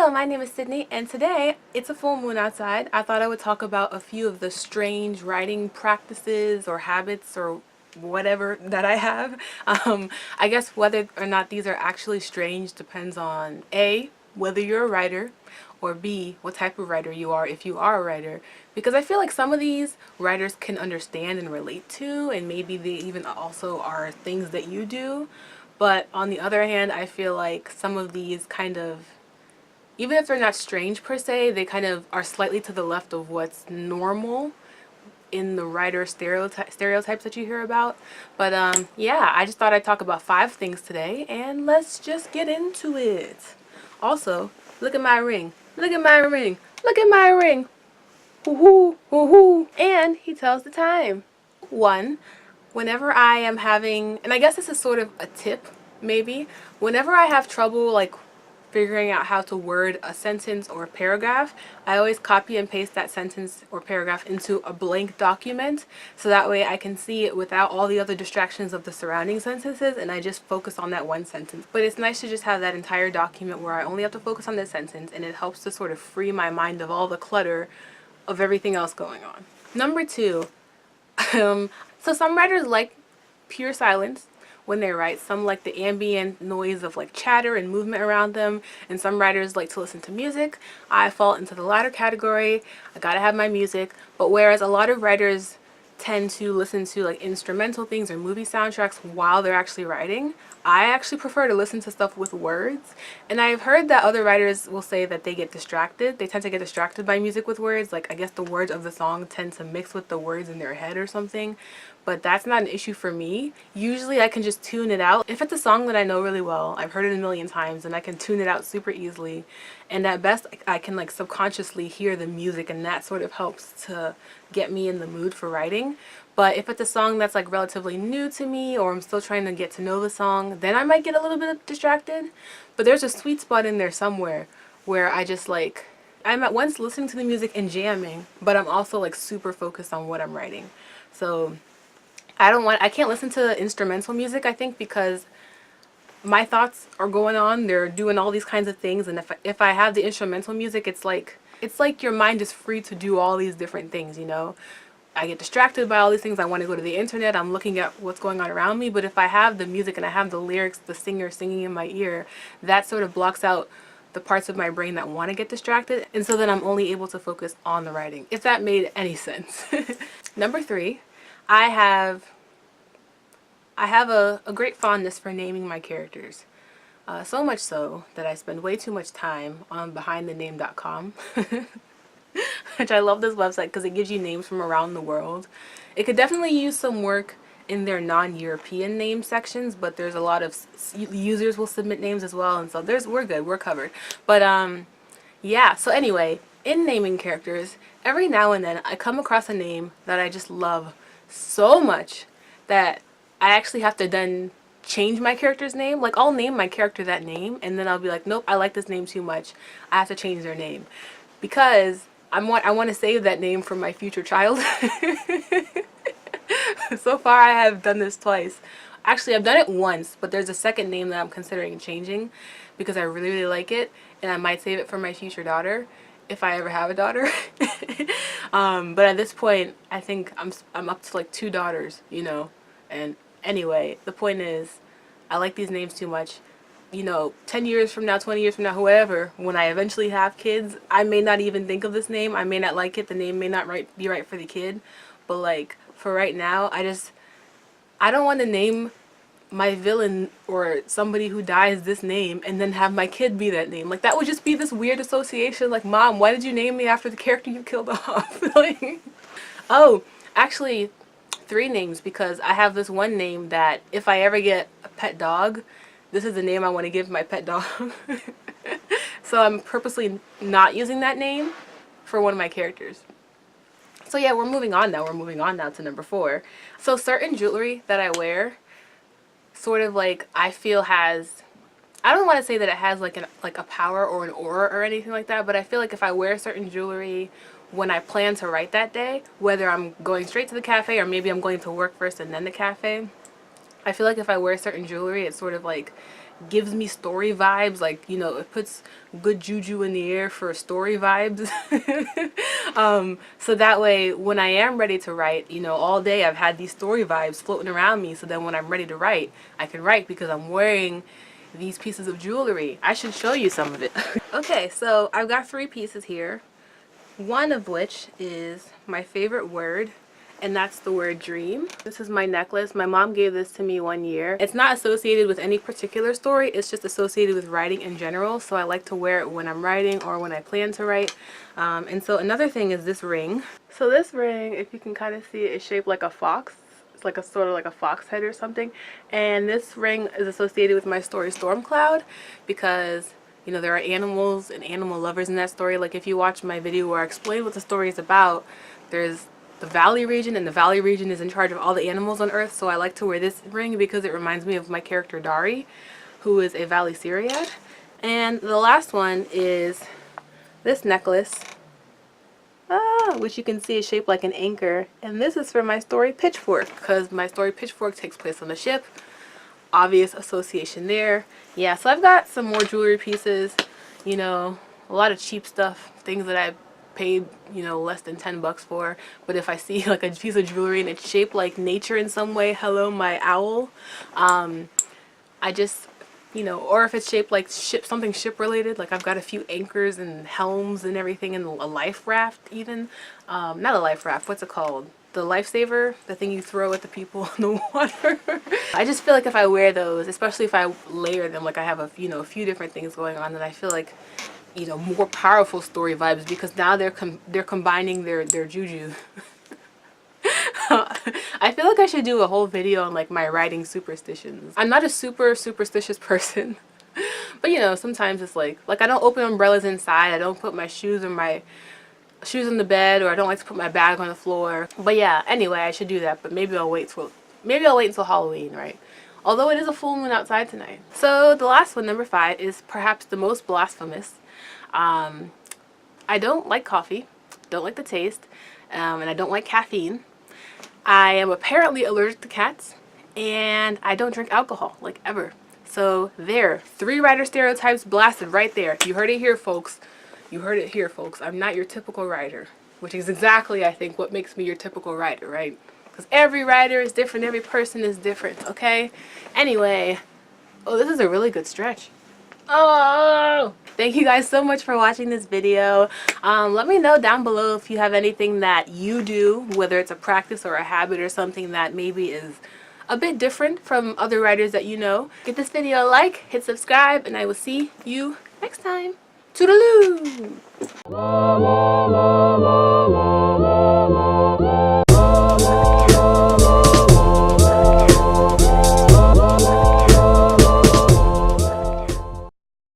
Hello, my name is Sydney, and today it's a full moon outside. I thought I would talk about a few of the strange writing practices or habits or whatever that I have. I guess whether or not these are actually strange depends on A, whether you're a writer, or B, what type of writer you are if you are a writer. Because I feel like some of these writers can understand and relate to, and maybe they even also are things that you do. But on the other hand, I feel like some of these kind of, even if they're not strange per se, they kind of are slightly to the left of what's normal in the writer stereotypes that you hear about. But yeah, I just thought I'd talk about 5 things today, and let's just get into it. Also, look at my ring. Look at my ring. Look at my ring. Woohoo, woohoo. And he tells the time. 1. Whenever I am having, and I guess this is sort of a tip, maybe, whenever I have trouble like figuring out how to word a sentence or a paragraph, I always copy and paste that sentence or paragraph into a blank document so that way I can see it without all the other distractions of the surrounding sentences, and I just focus on that one sentence. But it's nice to just have that entire document where I only have to focus on this sentence, and it helps to sort of free my mind of all the clutter of everything else going on. Number 2, so some writers like pure silence when they write. Some like the ambient noise of like chatter and movement around them, and some writers like to listen to music. I fall into the latter category. I gotta have my music. But whereas a lot of writers tend to listen to like instrumental things or movie soundtracks while they're actually writing, I actually prefer to listen to stuff with words. And I've heard that other writers will say that they get distracted. They tend to get distracted by music with words. Like, I guess the words of the song tend to mix with the words in their head or something. But that's not an issue for me. Usually I can just tune it out. If it's a song that I know really well, I've heard it a million times, and I can tune it out super easily. And at best, I can like subconsciously hear the music, and that sort of helps to get me in the mood for writing. But if it's a song that's like relatively new to me, or I'm still trying to get to know the song, then I might get a little bit distracted. But there's a sweet spot in there somewhere where I just like, I'm at once listening to the music and jamming, but I'm also like super focused on what I'm writing. So I can't listen to instrumental music, I think, because my thoughts are going on. They're doing all these kinds of things, and if I have the instrumental music, it's like your mind is free to do all these different things, you know? I get distracted by all these things. I want to go to the internet. I'm looking at what's going on around me. But if I have the music and I have the lyrics, the singer singing in my ear, that sort of blocks out the parts of my brain that want to get distracted. And so then I'm only able to focus on the writing, if that made any sense. Number 3, I have a great fondness for naming my characters. So much so that I spend way too much time on behindthename.com. Which I love this website because it gives you names from around the world. It could definitely use some work in their non-European name sections, but there's a lot of users will submit names as well, and so we're good, we're covered. But yeah, so anyway, in naming characters, every now and then I come across a name that I just love so much that I actually have to then change my character's name. Like, I'll name my character that name, and then I'll be like, nope, I like this name too much, I have to change their name, because I want to save that name for my future child. So far I have done this twice. Actually, I've done it once, but there's a second name that I'm considering changing because I really, really like it, and I might save it for my future daughter if I ever have a daughter. But at this point, I think I'm up to like 2 daughters, you know. And anyway, the point is, I like these names too much. You know, 10 years from now, 20 years from now, whoever, when I eventually have kids, I may not even think of this name. I may not like it. The name may not be right for the kid. But like, for right now, I don't want to name my villain or somebody who dies this name and then have my kid be that name. Like, that would just be this weird association. Like, Mom, why did you name me after the character you killed off? Like, oh, actually, 3 names, because I have this one name that if I ever get a pet dog, this is the name I want to give my pet dog. So I'm purposely not using that name for one of my characters. So yeah, we're moving on now. We're moving on now to number 4. So certain jewelry that I wear, sort of like, I feel has, I don't want to say that it has like a power or an aura or anything like that, but I feel like if I wear certain jewelry when I plan to write that day, whether I'm going straight to the cafe or maybe I'm going to work first and then the cafe, I feel like if I wear certain jewelry, it sort of like gives me story vibes, like, you know, it puts good juju in the air for story vibes. So that way when I am ready to write, you know, all day I've had these story vibes floating around me, so then when I'm ready to write, I can write because I'm wearing these pieces of jewelry. I should show you some of it. Okay, so I've got 3 pieces here, one of which is my favorite word, and that's the word dream. This is my necklace. My mom gave this to me one year. It's not associated with any particular story, it's just associated with writing in general, so I like to wear it when I'm writing or when I plan to write. And so another thing is this ring. So this ring, if you can kind of see it, is shaped like a fox. It's like a sort of like a fox head or something. And this ring is associated with my story Stormcloud because, you know, there are animals and animal lovers in that story. Like if you watch my video where I explain what the story is about, there's the valley region, and the valley region is in charge of all the animals on earth. So I like to wear this ring because it reminds me of my character Dari, who is a valley seriad. And the last one is this necklace, which you can see is shaped like an anchor, and this is for my story Pitchfork because my story Pitchfork takes place on a ship. Obvious association there. Yeah, so I've got some more jewelry pieces, you know, a lot of cheap stuff, things that I paid, you know, less than 10 bucks for. But if I see like a piece of jewelry and it's shaped like nature in some way, hello my owl, I just, you know, or if it's shaped like something ship related, like I've got a few anchors and helms and everything, and a life raft even. Not a life raft, what's it called? The lifesaver, the thing you throw at the people in the water. I just feel like if I wear those, especially if I layer them, like I have a, you know, a few different things going on, then I feel like, you know, more powerful story vibes because now they're combining their juju. I feel like I should do a whole video on like my writing superstitions. I'm not a super superstitious person, but you know, sometimes it's like I don't open umbrellas inside. I don't put my shoes in the bed, or I don't like to put my bag on the floor. But yeah, anyway, I should do that, but maybe I'll wait until Halloween, right? Although it is a full moon outside tonight. So the last one, number 5, is perhaps the most blasphemous. I don't like coffee, don't like the taste, and I don't like caffeine. I am apparently allergic to cats, and I don't drink alcohol, like ever. So there, 3 writer stereotypes blasted right there. You heard it here, folks. You heard it here, folks. I'm not your typical writer, which is exactly, I think, what makes me your typical writer, right? Because every writer is different, every person is different, okay? Anyway, oh, this is a really good stretch. Oh, thank you guys so much for watching this video. Let me know down below if you have anything that you do, whether it's a practice or a habit or something that maybe is a bit different from other writers that you know. Give this video a like, hit subscribe, and I will see you next time. Toodaloo!